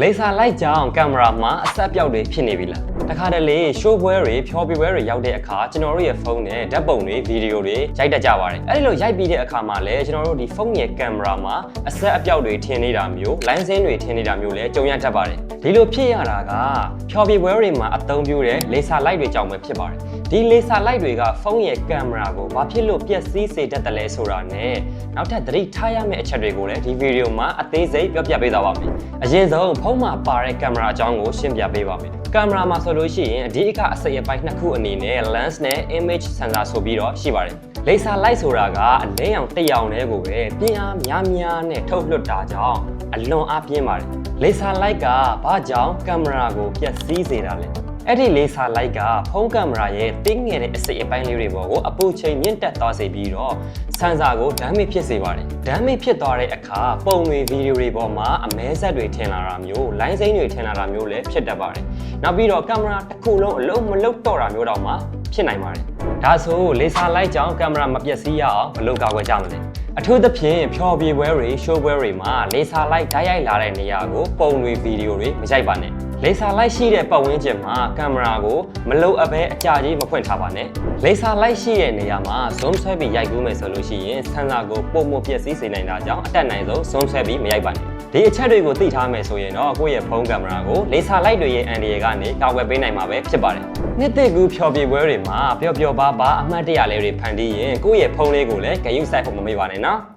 လေဆာလိုက်ကြောင်းကင်မရာမှာအဆက်ပြောက်တွေဖြစ်နေပြီလားတခါတလေရှိုးပွဲတွေဖြောပြပွဲတွေရောက်တဲ့အခါကျွန်တော်တို့ရဲ့ဖုန်းနဲ့ဓာတ်ပုံတွေဗီဒီယိုတွေရိုက်တတ်ကြပါတယ်အဲ့ဒီလိုရိုက်ပြီးတဲ့အခါမှာလည်းကျွန်တော်တို့ဒီဖုန်းရဲ့ကင်မရာမှာအဆက်အပြောက်တွေထင်နေတာမျိုးလိုင်းစင်းတွေထင်နေတာမျိုးလည်းကြုံရတတ်ပါတယ်ဒီလိုဖြစ်ရတာကဖြောပြပွဲတွေမှာအသုံးပြုတဲ့လေဆာလိုက်တွေကြောင့်ပဲဖြစ်ပါတယ်ဒီလေဆာလိုက်တွေကဖုန်းရဲ့ကင်မရာကိုဘာဖြစ်လို့ပျက်စီးစေတတ်တယ်လဲဆိုတာနဲ့နောက်ထပ်သတိထားရမယ့်အချက်တွေကိုလည်းဒီဗီဒီယိုမှာအသေးစိတ်ပြောပြပေးသွားပါမယ်အရင်ဆုံးဖုန်းမှာပါတဲ့ကင်မရာအကြောင်းကိုရှင်းပြပေးပါမယ်ကင်မရာမှာဆိုလို့ရှိရင်အဓိကအစိတ်အပိုင်းနှစ်ခုအနေနဲ့ lens နဲ့ image sensor ဆိုပြီးတော့ရှိပါတယ်လေဆာလိုက်ဆိုတာကအလင်းရောင်တစ်ရောင်တည်းကိုပဲပြင်းအားများများနဲ့ထုတ်လွှတ်တာကြောင့်အလွန်အားပြင်းပါတယ်လေဆာလိုက်ကဘာကြောင့်ကင်မရာကိုပျက်စီးစေတာလဲအဲ့ဒီလေဆာလိုက်ကဖုန်းကင်မရာရဲ့တင်းငယ်တဲ့အစိတ်အပိုင်းလေးတွေပေါ်ကိုအပူချိန်မြင့်တက်သွားစေပြီးတော့ဆန်ဆာကို damage ဖြစ်စေပါတယ် damage ဖြစ်သွားတဲ့အခါပုံတွေဗီဒီယိုတွေပေါ်မှာအမဲဆက်တွေထင်လာတာမျိုးလိုင်းစိမ်းတွေထင်လာတာမျိုးလည်းဖြစ်တတ်ပါတယ်နောက်ပြီးတော့ကင်မရာတစ်ခုလုံးအလုံးမလုံးတော့တာမျိုးတောင်မှဖြစ်နိုင်ပါတယ်ဒါဆိုလေဆာလိုက်ကြောင့်ကင်မရာမပျက်စီးရအောင်ဘယ်လိုကာကွယ်ကြမလဲအထူးသဖြင့်ဖြောပြပွဲတွေရှိုးပွဲတွေမှာလေဆာလိုက်ဓာတ်ရိုက်လာတဲ့နေရာကိုပုံတွေဗီဒီယိုတွေမရိုက်ပါနဲ့လေဆာလိုက်ရှိတဲ့ပတ်ဝန်းကျင်မှာကင်မရာကိုမလုံအပ်ပဲအကြာကြီးမဖွင့်ထားပါနဲ့လေဆာလိုက်ရှိတဲ့နေရာမှာ zoom ဆွဲပြီးရိုက်ကူးမယ်ဆိုလို့ရှိရင်ဆန်ဆာကိုပုံမပျက်စီးစေနိုင်တာကြောင့်အတက်နိုင်ဆုံး zoom ဆွဲပြီးမရိုက်ပါနဲ့ဒီအချက်တွေကိုသိထားမယ်ဆိုရင်တော့ကိုယ့်ရဲ့ဖုန်းကင်မရာကိုလေဆာလိုက်တွေရဲ့အန်ဒီရယ်ကနေကာကွယ်ပေးနိုင်မှာပဲဖြစ်ပါတယ်နှစ်သိကူဖြောပြပွဲတွေမှာပျော်ပျော်ပါပါအမှတ်တရလေးတွေဖန်တီးရင်ကိုယ့်ရဲ့ဖုန်းလေးကိုလည်းဂရုစိုက်ဖို့မမေ့ပါနဲ့နော်